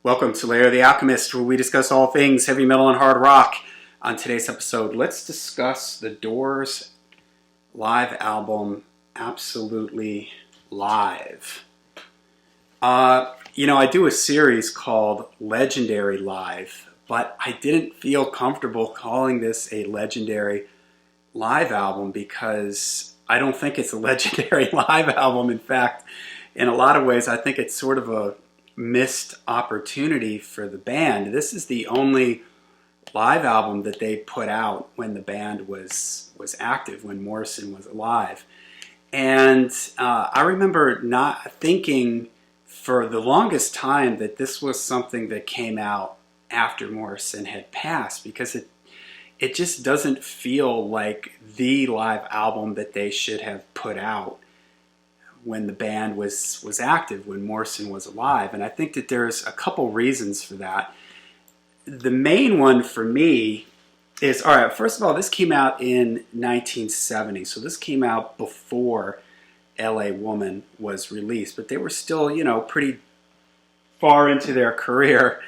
Welcome to Layer the Alchemist, where we discuss all things heavy metal and hard rock. On today's episode, let's discuss the Doors live album, Absolutely Live. I do a series called Legendary Live, but I didn't feel comfortable calling this a legendary live album because I don't think it's a legendary live album. In fact, in a lot of ways, I think it's sort of a missed opportunity for the band. This is the only live album that they put out when the band was active, when Morrison was alive. And I remember not thinking for the longest time that this was something that came out after Morrison had passed, because it just doesn't feel like the live album that they should have put out when the band was active, when Morrison was alive. And I think that there's a couple reasons for that. The main one for me is, all right, first of all, this came out in 1970, so this came out before L.A. Woman was released, but they were still, pretty far into their career.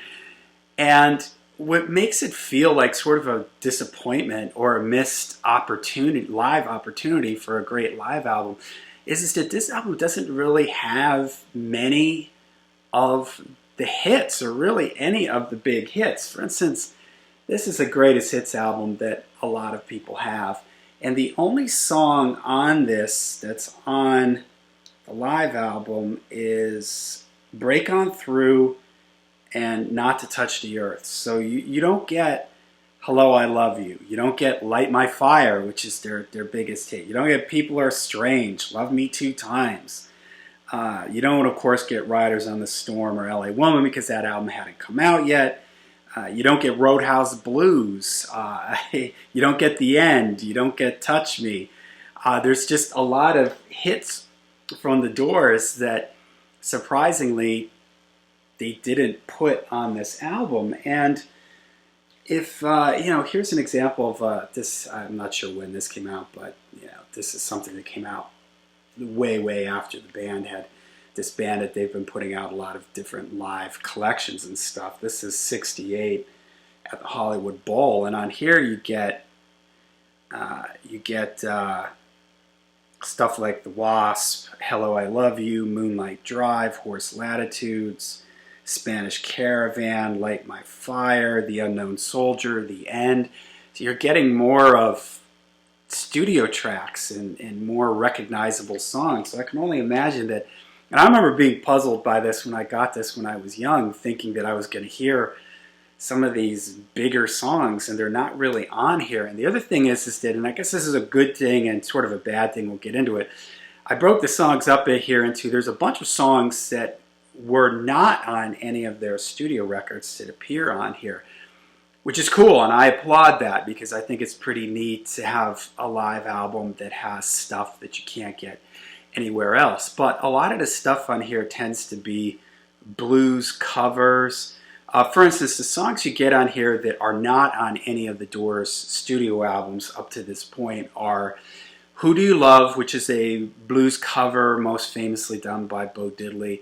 And what makes it feel like sort of a disappointment or a missed opportunity, live opportunity for a great live album, is that this album doesn't really have many of the hits, or really any of the big hits. For instance, this is a greatest hits album that a lot of people have, and the only song on this that's on the live album is Break On Through and Not to Touch the Earth. So you don't get Hello, I Love You. You don't get Light My Fire, which is their biggest hit. You don't get People Are Strange, Love Me Two Times. You don't, of course, get Riders on the Storm or L.A. Woman, because that album hadn't come out yet. You don't get Roadhouse Blues. You don't get The End. You don't get Touch Me. There's just a lot of hits from the Doors that, surprisingly, they didn't put on this album. And if, here's an example of this. I'm not sure when this came out, but, this is something that came out way, way after the band had disbanded. They've been putting out a lot of different live collections and stuff. This is 68 at the Hollywood Bowl. And on here you get stuff like The Wasp, Hello, I Love You, Moonlight Drive, Horse Latitudes, Spanish Caravan, Light My Fire, The Unknown Soldier, The End. So you're getting more of studio tracks and more recognizable songs. So I can only imagine that. And I remember being puzzled by this when I got this when I was young, thinking that I was going to hear some of these bigger songs, and they're not really on here. And the other thing is that, and I guess this is a good thing and sort of a bad thing, we'll get into it, I broke the songs up here into, there's a bunch of songs that were not on any of their studio records that appear on here, which is cool, and I applaud that, because I think it's pretty neat to have a live album that has stuff that you can't get anywhere else. But a lot of the stuff on here tends to be blues covers. For instance, the songs you get on here that are not on any of the Doors studio albums up to this point are Who Do You Love, which is a blues cover most famously done by Bo Diddley.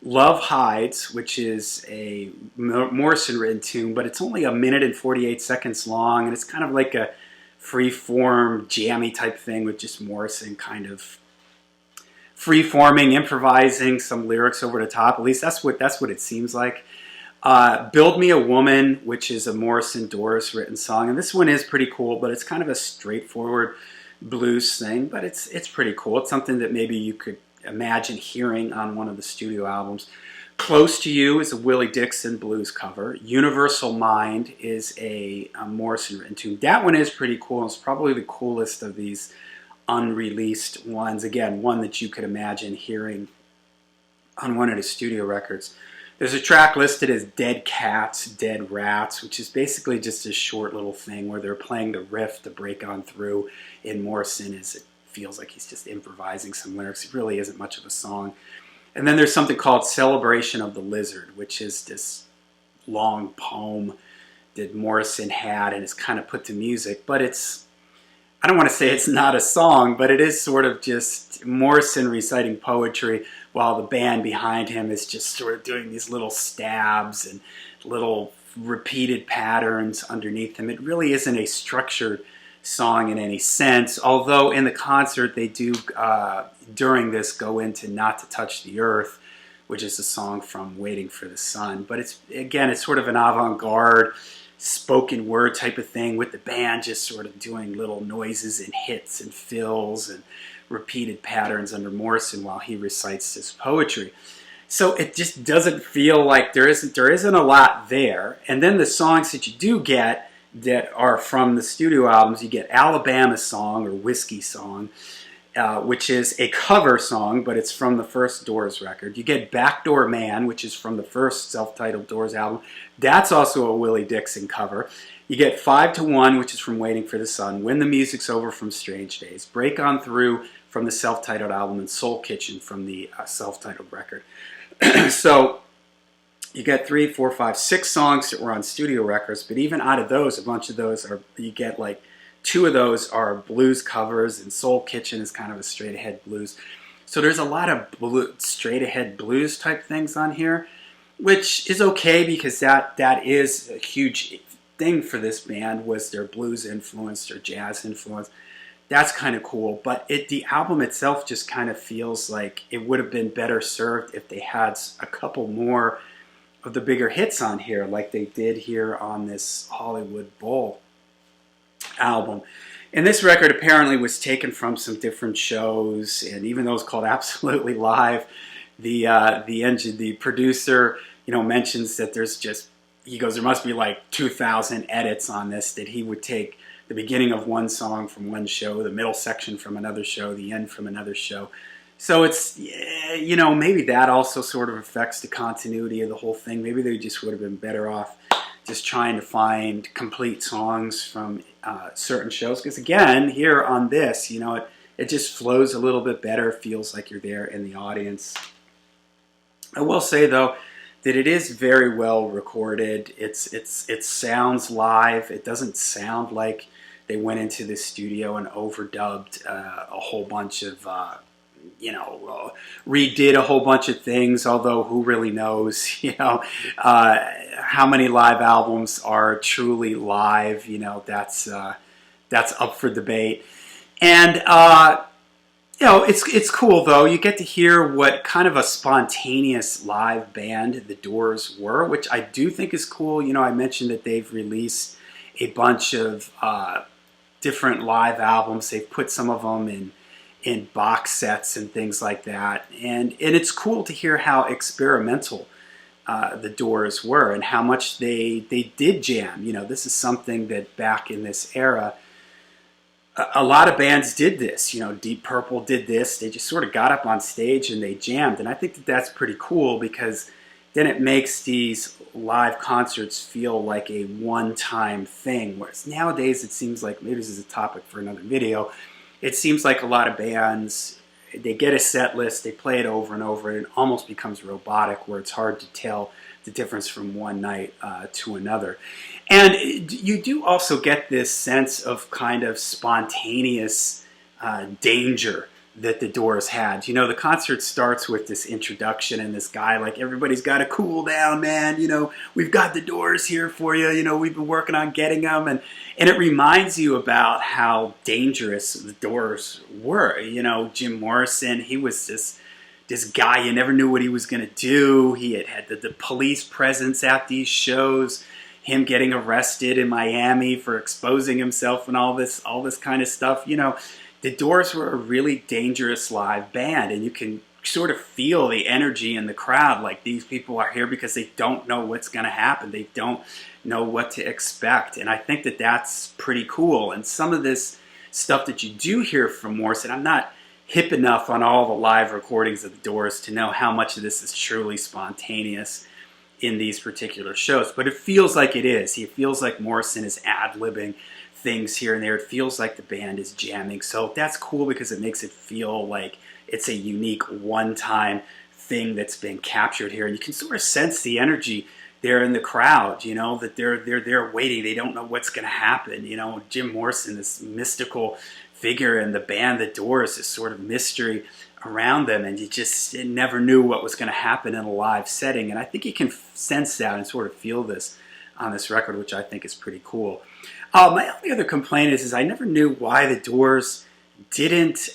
Love Hides, which is a Morrison written tune, but it's only 1 minute and 48 seconds long, and it's kind of like a free-form, jammy type thing with just Morrison kind of free-forming, improvising some lyrics over the top. At least that's what it seems like. Build Me a Woman, which is a Morrison Doors written song, and this one is pretty cool, but it's kind of a straightforward blues thing, but it's pretty cool. It's something that maybe you could imagine hearing on one of the studio albums. Close to You is a Willie Dixon blues cover. Universal Mind is a Morrison written tune. That one is pretty cool. It's probably the coolest of these unreleased ones. Again, one that you could imagine hearing on one of the studio records. There's a track listed as Dead Cats, Dead Rats, which is basically just a short little thing where they're playing the riff to Break On Through in Morrison. It feels like he's just improvising some lyrics. It really isn't much of a song. And then there's something called Celebration of the Lizard, which is this long poem that Morrison had and is kind of put to music. But I don't want to say it's not a song, but it is sort of just Morrison reciting poetry while the band behind him is just sort of doing these little stabs and little repeated patterns underneath him. It really isn't a structured song in any sense, although in the concert they do, during this, go into Not to Touch the Earth, which is a song from Waiting for the Sun. But it's, again, it's sort of an avant-garde spoken word type of thing with the band just sort of doing little noises and hits and fills and repeated patterns under Morrison while he recites his poetry. So it just doesn't feel like there isn't a lot there. And then the songs that you do get that are from the studio albums, you get Alabama Song or Whiskey Song, which is a cover song, but it's from the first Doors record. You get Backdoor Man, which is from the first self-titled Doors album. That's also a Willie Dixon cover. You get 5 to 1, which is from Waiting for the Sun. When the Music's Over from Strange Days. Break On Through from the self-titled album, and Soul Kitchen from the self-titled record. So you get 3, 4, 5, 6 songs that were on studio records, but even out of those, a bunch of those are, you get like 2 of those are blues covers, and Soul Kitchen is kind of a straight-ahead blues. So there's a lot of straight-ahead blues type things on here, which is okay because that is a huge thing for this band, was their blues influence, their jazz influence. That's kind of cool, but the album itself just kind of feels like it would have been better served if they had a couple more of the bigger hits on here, like they did here on this Hollywood Bowl album. And this record apparently was taken from some different shows, and even though it's called Absolutely Live, the producer, mentions that he goes, there must be like 2,000 edits on this, that he would take the beginning of one song from one show, the middle section from another show, the end from another show. So it's, maybe that also sort of affects the continuity of the whole thing. Maybe they just would have been better off just trying to find complete songs from certain shows. Because again, here on this, it just flows a little bit better, feels like you're there in the audience. I will say, though, that it is very well recorded. It sounds live. It doesn't sound like they went into the studio and overdubbed a whole bunch of, redid a whole bunch of things, although who really knows, how many live albums are truly live, that's up for debate. And, it's cool, though. You get to hear what kind of a spontaneous live band the Doors were, which I do think is cool. I mentioned that they've released a bunch of different live albums. They've put some of them in box sets and things like that. And it's cool to hear how experimental the Doors were and how much they did jam. This is something that back in this era, a lot of bands did this. Deep Purple did this. They just sort of got up on stage and they jammed. And I think that that's pretty cool because then it makes these live concerts feel like a one-time thing. Whereas nowadays it seems like, maybe this is a topic for another video, it seems like a lot of bands, they get a set list, they play it over and over, and it almost becomes robotic where it's hard to tell the difference from one night to another. And you do also get this sense of kind of spontaneous danger that the Doors had. The concert starts with this introduction and this guy, like, everybody's got to cool down, man. We've got the Doors here for you. We've been working on getting them. And it reminds you about how dangerous the Doors were. Jim Morrison, he was this guy, you never knew what he was going to do. He had the police presence at these shows, him getting arrested in Miami for exposing himself and all this kind of stuff. The Doors were a really dangerous live band, and you can sort of feel the energy in the crowd, like these people are here because they don't know what's going to happen. They don't know what to expect, and I think that that's pretty cool. And some of this stuff that you do hear from Morrison, I'm not hip enough on all the live recordings of the Doors to know how much of this is truly spontaneous in these particular shows, but it feels like it is. It feels like Morrison is ad-libbing things here and there. It feels like the band is jamming. So that's cool because it makes it feel like it's a unique one-time thing that's been captured here. And you can sort of sense the energy there in the crowd, that they're waiting. They don't know what's going to happen. Jim Morrison, this mystical figure, and the band, the Doors, this sort of mystery around them, and you just never knew what was going to happen in a live setting. And I think you can sense that and sort of feel this on this record, which I think is pretty cool. My only other complaint is I never knew why the Doors didn't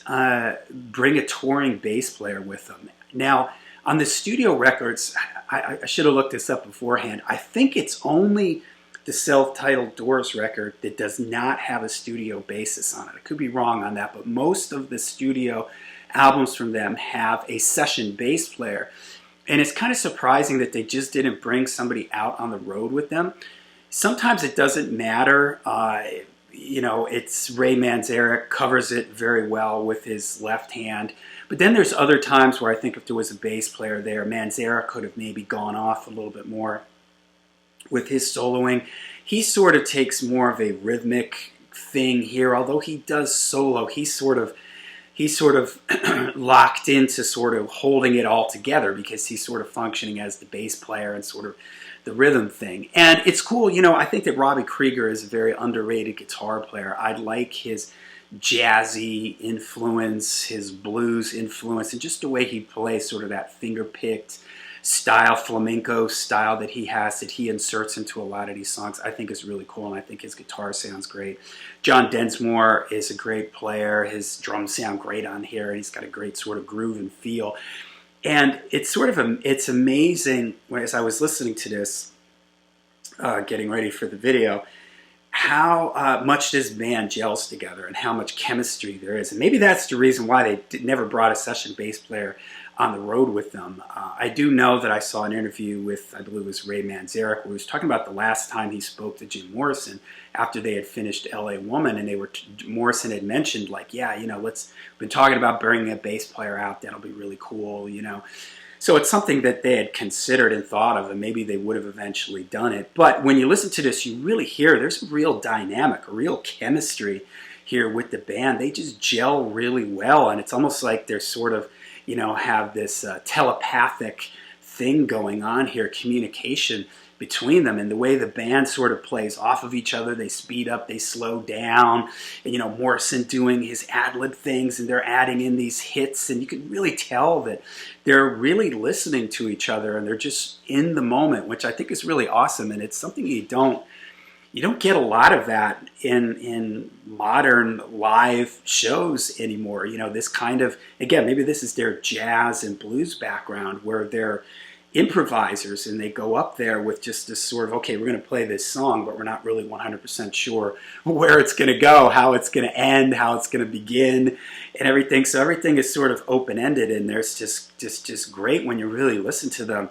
bring a touring bass player with them. Now, on the studio records, I should have looked this up beforehand. I think it's only the self-titled Doors record that does not have a studio bassist on it. I could be wrong on that, but most of the studio albums from them have a session bass player. And it's kind of surprising that they just didn't bring somebody out on the road with them. Sometimes it doesn't matter. It's Ray Manzarek covers it very well with his left hand. But then there's other times where I think if there was a bass player there, Manzarek could have maybe gone off a little bit more with his soloing. He sort of takes more of a rhythmic thing here, although he does solo. He's sort of locked into sort of holding it all together because he's sort of functioning as the bass player and sort of the rhythm thing. And it's cool, I think that Robbie Krieger is a very underrated guitar player. I like his jazzy influence, his blues influence, and just the way he plays sort of that finger-picked style, flamenco style that he has, that he inserts into a lot of these songs, I think is really cool, and I think his guitar sounds great. John Densmore is a great player. His drums sound great on here, and he's got a great sort of groove and feel. And it's it's amazing, as I was listening to this, getting ready for the video, how much this band gels together and how much chemistry there is. And maybe that's the reason why they never brought a session bass player on the road with them. I do know that I saw an interview with, I believe it was Ray Manzarek, where he was talking about the last time he spoke to Jim Morrison after they had finished L.A. Woman, and Morrison had mentioned, like, yeah, we've been talking about bringing a bass player out, that'll be really cool, So it's something that they had considered and thought of, and maybe they would have eventually done it. But when you listen to this, you really hear there's a real dynamic, a real chemistry here with the band. They just gel really well, and it's almost like they're sort of, have this telepathic thing going on here, communication between them, and the way the band sort of plays off of each other. They speed up, they slow down, and Morrison doing his ad-lib things, and they're adding in these hits, and you can really tell that they're really listening to each other, and they're just in the moment, which I think is really awesome, and it's something you don't get a lot of that in modern live shows anymore. This kind of, again, maybe this is their jazz and blues background, where they're improvisers and they go up there with just this sort of, okay, we're going to play this song, but we're not really 100% sure where it's going to go, how it's going to end, how it's going to begin, and everything. So everything is sort of open-ended, and there's just great when you really listen to them.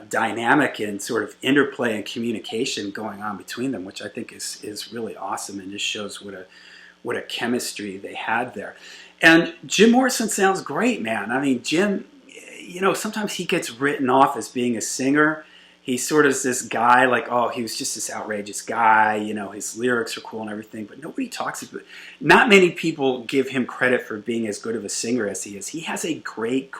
Dynamic and sort of interplay and communication going on between them, which I think is really awesome, and just shows what a chemistry they had there. And Jim Morrison sounds great, man. I mean, Jim, sometimes he gets written off as being a singer. He sort of is this guy, like, oh, he was just this outrageous guy, his lyrics are cool and everything, but nobody talks about it. Not many people give him credit for being as good of a singer as he is. He has a great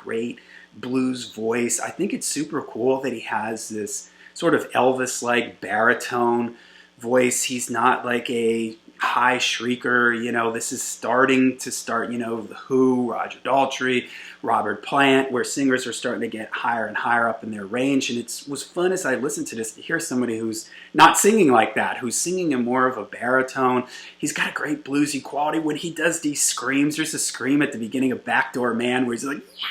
blues voice. I think it's super cool that he has this sort of Elvis-like baritone voice. He's not like a high shrieker. This is starting to start, The Who, Roger Daltrey, Robert Plant, where singers are starting to get higher and higher up in their range. And it was fun as I listened to this to hear somebody who's not singing like that, who's singing in more of a baritone. He's got a great bluesy quality. When he does these screams, there's a scream at the beginning of Backdoor Man where he's like, yeah!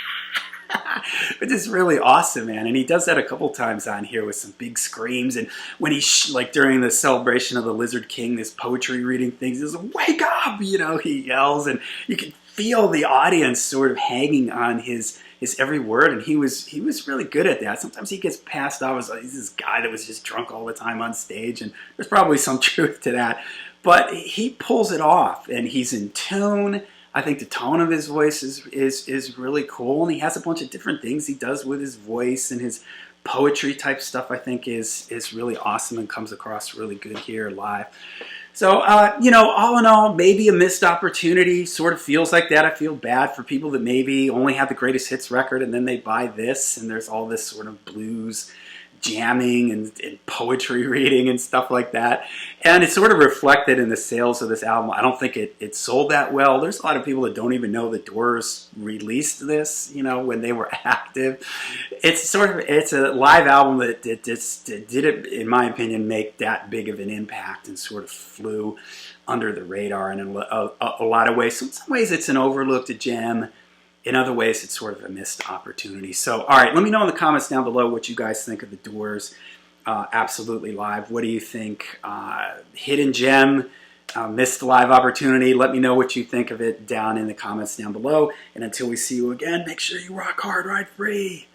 It's just really awesome, man. And he does that a couple times on here with some big screams. And when he, like during the celebration of the Lizard King, this poetry reading things, he's like, wake up! He yells, and you can feel the audience sort of hanging on his every word. And he was really good at that. Sometimes he gets passed off as like, he's this guy that was just drunk all the time on stage. And there's probably some truth to that. But he pulls it off, and he's in tune. I think the tone of his voice is really cool, and he has a bunch of different things he does with his voice, and his poetry type stuff I think is really awesome and comes across really good here live. So, all in all, maybe a missed opportunity. Sort of feels like that. I feel bad for people that maybe only have the greatest hits record and then they buy this, and there's all this sort of blues jamming and poetry reading and stuff like that. And it's sort of reflected in the sales of this album. I don't think it sold that well. There's a lot of people that don't even know the Doors released this, you know, when they were active. It's a live album that didn't, in my opinion, make that big of an impact and sort of flew under the radar in a lot of ways. So in some ways it's an overlooked gem. In other ways, it's sort of a missed opportunity. So, all right, let me know in the comments down below what you guys think of the Doors Absolutely Live. What do you think? Hidden gem, missed live opportunity. Let me know what you think of it down in the comments down below. And until we see you again, make sure you rock hard, ride free.